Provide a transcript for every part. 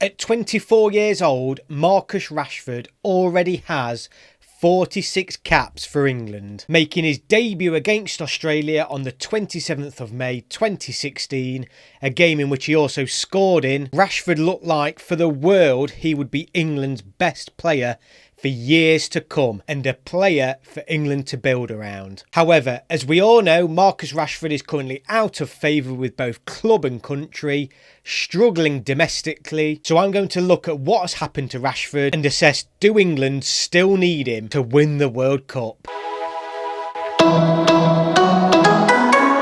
At 24 years old, Marcus Rashford already has 46 caps for England, making his debut against Australia on the 27th of May 2016, a game in which he also scored in. Rashford looked like, for the world, he would be England's best player for years to come and a player for England to build around. However, as we all know, Marcus Rashford is currently out of favour with both club and country, struggling domestically. So I'm going to look at what has happened to Rashford and assess, do England still need him to win the World Cup?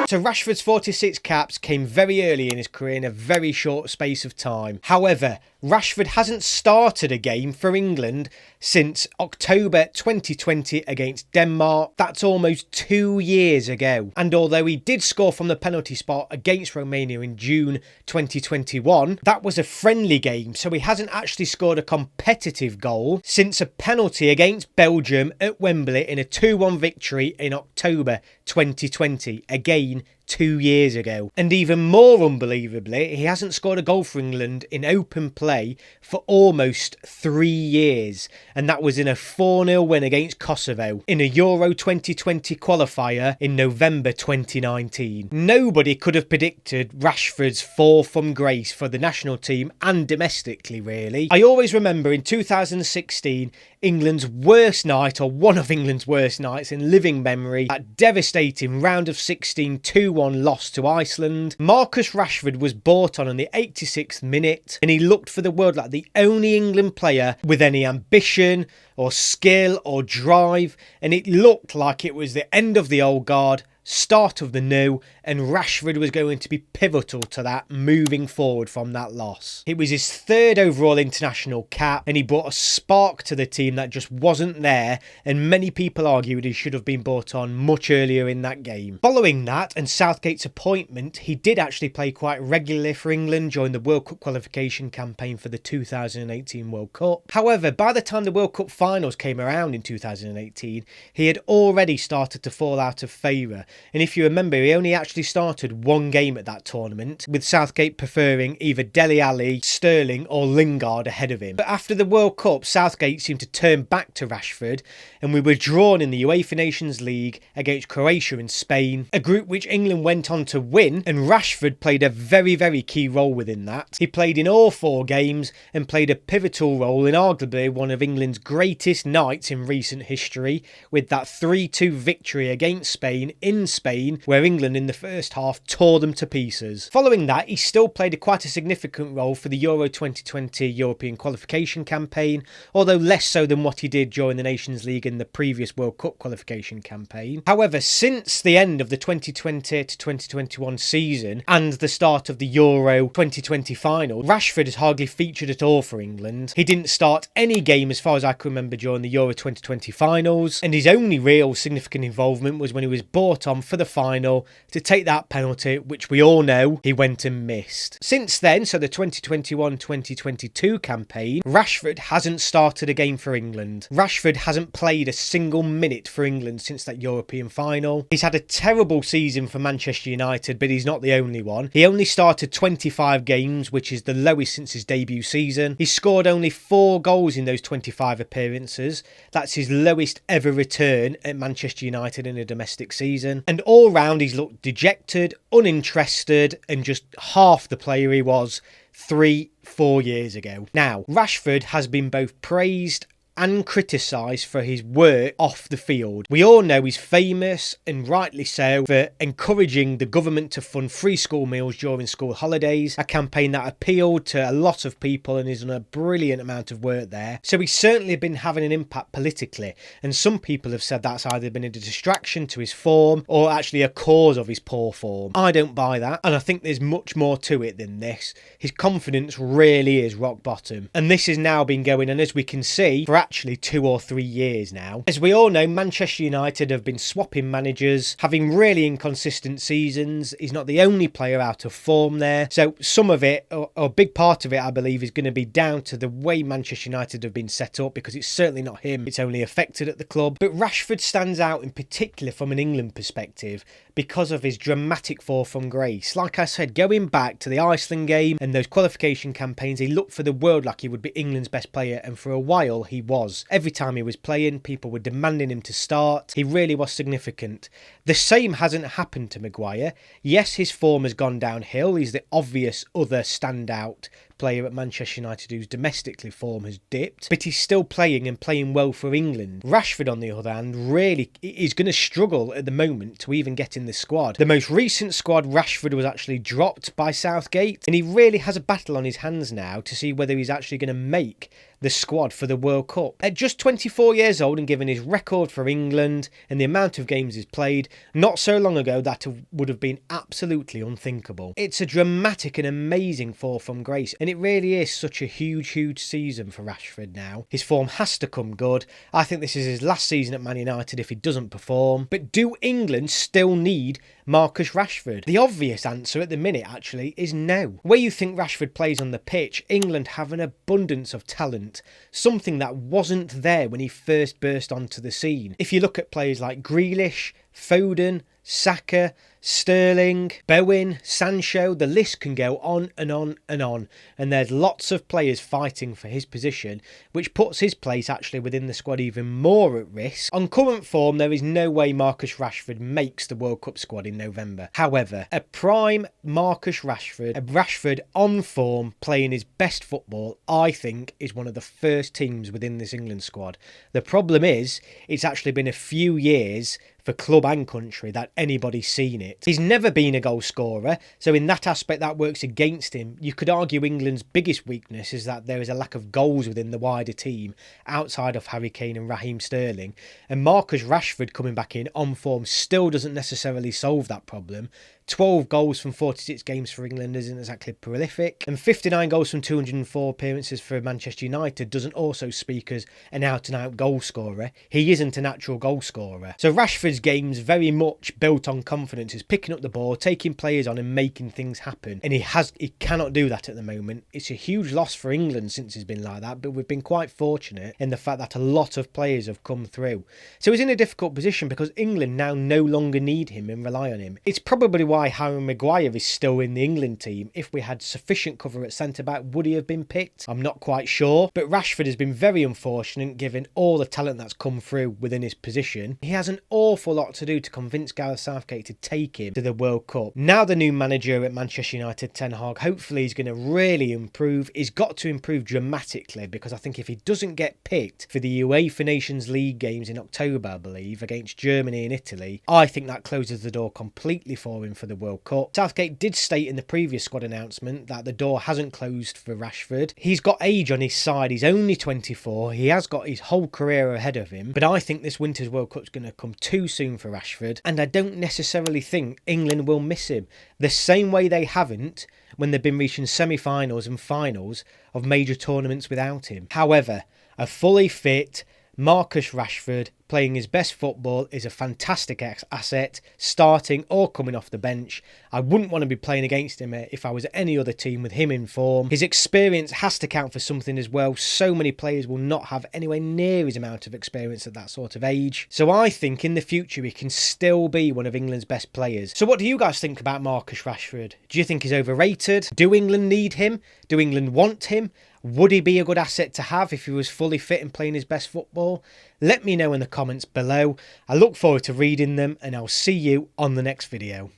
So Rashford's 46 caps came very early in his career in a very short space of time. However, Rashford hasn't started a game for England since October 2020 against Denmark. That's almost 2 years ago. And although he did score from the penalty spot against Romania in June 2021, that was a friendly game, so he hasn't actually scored a competitive goal since a penalty against Belgium at Wembley in a 2-1 victory in October 2020. Again, 2 years ago. And even more unbelievably, he hasn't scored a goal for England in open play for almost 3 years, and that was in a 4-0 win against Kosovo in a Euro 2020 qualifier in November 2019. Nobody could have predicted Rashford's fall from grace for the national team and domestically, really. I always remember in 2016, England's worst night, or one of England's worst nights in living memory, that devastating round of 16 2-1 loss to Iceland. Marcus Rashford was brought on in the 86th minute, and he looked for the world like the only England player with any ambition or skill or drive, and it looked like it was the end of the old guard, start of the new, and Rashford was going to be pivotal to that moving forward from that loss. It was his third overall international cap, and he brought a spark to the team that just wasn't there, and many people argued he should have been brought on much earlier in that game. Following that and Southgate's appointment, he did actually play quite regularly for England during the World Cup qualification campaign for the 2018 World Cup. However, by the time the World Cup finals came around in 2018, he had already started to fall out of favour. And if you remember, he only actually started one game at that tournament, with Southgate preferring either Dele Alli, Sterling or Lingard ahead of him. But after the World Cup, Southgate seemed to turn back to Rashford, and we were drawn in the UEFA Nations League against Croatia and Spain, a group which England went on to win, and Rashford played a very, very key role within that. He played in all 4 games and played a pivotal role in arguably one of England's greatest nights in recent history, with that 3-2 victory against Spain in Spain, where England in the first half tore them to pieces. Following that, he still played quite a significant role for the Euro 2020 European qualification campaign, although less so than what he did during the Nations League in the previous World Cup qualification campaign. However, since the end of the 2020 to 2021 season and the start of the Euro 2020 final, Rashford has hardly featured at all for England. He didn't start any game as far as I can remember during the Euro 2020 finals, and his only real significant involvement was when he was brought on for the final to take that penalty, which we all know he went and missed. Since then, so the 2021-2022 campaign, Rashford hasn't started a game for England. Rashford hasn't played a single minute for England since that European final. He's had a terrible season for Manchester United, but he's not the only one. He only started 25 games, which is the lowest since his debut season. He scored only 4 goals in those 25 appearances. That's his lowest ever return at Manchester United in a domestic season. And all round, he's looked dejected, uninterested, and just half the player he was 3-4 years ago. Now, Rashford has been both praised and criticised for his work off the field. We all know he's famous, and rightly so, for encouraging the government to fund free school meals during school holidays, a campaign that appealed to a lot of people and is done a brilliant amount of work there. So he's certainly been having an impact politically, and some people have said that's either been a distraction to his form or actually a cause of his poor form. I don't buy that, and I think there's much more to it than this. His confidence really is rock bottom, and this has now been going on, as we can see, for actually 2 or 3 years now. As we all know, Manchester United have been swapping managers, having really inconsistent seasons. He's not the only player out of form there. So some of it, or a big part of it, I believe, is going to be down to the way Manchester United have been set up, because it's certainly not him. It's only affected at the club. But Rashford stands out in particular from an England perspective because of his dramatic fall from grace. Like I said, going back to the Iceland game and those qualification campaigns, he looked for the world like he would be England's best player, and for a while he was. Every time he was playing, people were demanding him to start. He really was significant. The same hasn't happened to Maguire. Yes, his form has gone downhill. He's the obvious other standout player at Manchester United whose domestically form has dipped, but he's still playing and playing well for England. Rashford, on the other hand, really is going to struggle at the moment to even get in the squad. The most recent squad, Rashford was actually dropped by Southgate, and he really has a battle on his hands now to see whether he's actually going to make the squad for the World Cup. At just 24 years old, and given his record for England and the amount of games he's played, not so long ago that would have been absolutely unthinkable. It's a dramatic and amazing fall from grace, and it really is such a huge season for Rashford now. His form has to come good. I think this is his last season at Man United if he doesn't perform. But do England still need Marcus Rashford? The obvious answer at the minute actually is no. Where you think Rashford plays on the pitch, England have an abundance of talent, something that wasn't there when he first burst onto the scene. If you look at players like Grealish, Foden, Saka, Sterling, Bowen, Sancho, the list can go on and on and on, and there's lots of players fighting for his position, which puts his place actually within the squad even more at risk. On current form, there is no way Marcus Rashford makes the World Cup squad in November. However, a prime Marcus Rashford, a Rashford on form, playing his best football, I think is one of the first teams within this England squad. The problem is, it's actually been a few years for club and country that anybody's seen it. He's never been a goal scorer, so in that aspect that works against him. You could argue England's biggest weakness is that there is a lack of goals within the wider team outside of Harry Kane and Raheem Sterling, and Marcus Rashford coming back in on form still doesn't necessarily solve that problem. 12 goals from 46 games for England isn't exactly prolific, and 59 goals from 204 appearances for Manchester United doesn't also speak as an out-and-out goal scorer. He isn't a natural goal scorer. So Rashford's game's very much built on confidence. He's picking up the ball, taking players on and making things happen, and he cannot do that at the moment. It's a huge loss for England since he's been like that, but we've been quite fortunate in the fact that a lot of players have come through. So he's in a difficult position because England now no longer need him and rely on him. It's probably why Harry Maguire is still in the England team. If we had sufficient cover at centre-back, would he have been picked? I'm not quite sure, but Rashford has been very unfortunate given all the talent that's come through within his position. He has an awful lot to do to convince Gareth Southgate to take him to the World Cup. Now the new manager at Manchester United, Ten Hag, hopefully he's going to really improve. He's got to improve dramatically, because I think if he doesn't get picked for the UEFA Nations League games in October, I believe, against Germany and Italy, I think that closes the door completely for him for the World Cup. Southgate did state in the previous squad announcement that the door hasn't closed for Rashford. He's got age on his side. He's only 24. He has got his whole career ahead of him, but I think this winter's World Cup's going to come too soon for Rashford, and I don't necessarily think England will miss him the same way they haven't when they've been reaching semi-finals and finals of major tournaments without him. However, a fully fit Marcus Rashford playing his best football is a fantastic asset, starting or coming off the bench. I wouldn't want to be playing against him if I was at any other team with him in form. His experience has to count for something as well. So many players will not have anywhere near his amount of experience at that sort of age. So I think in the future he can still be one of England's best players. So what do you guys think about Marcus Rashford? Do you think he's overrated? Do England need him? Do England want him? Would he be a good asset to have if he was fully fit and playing his best football? Let me know in the comments below. I look forward to reading them, and I'll see you on the next video.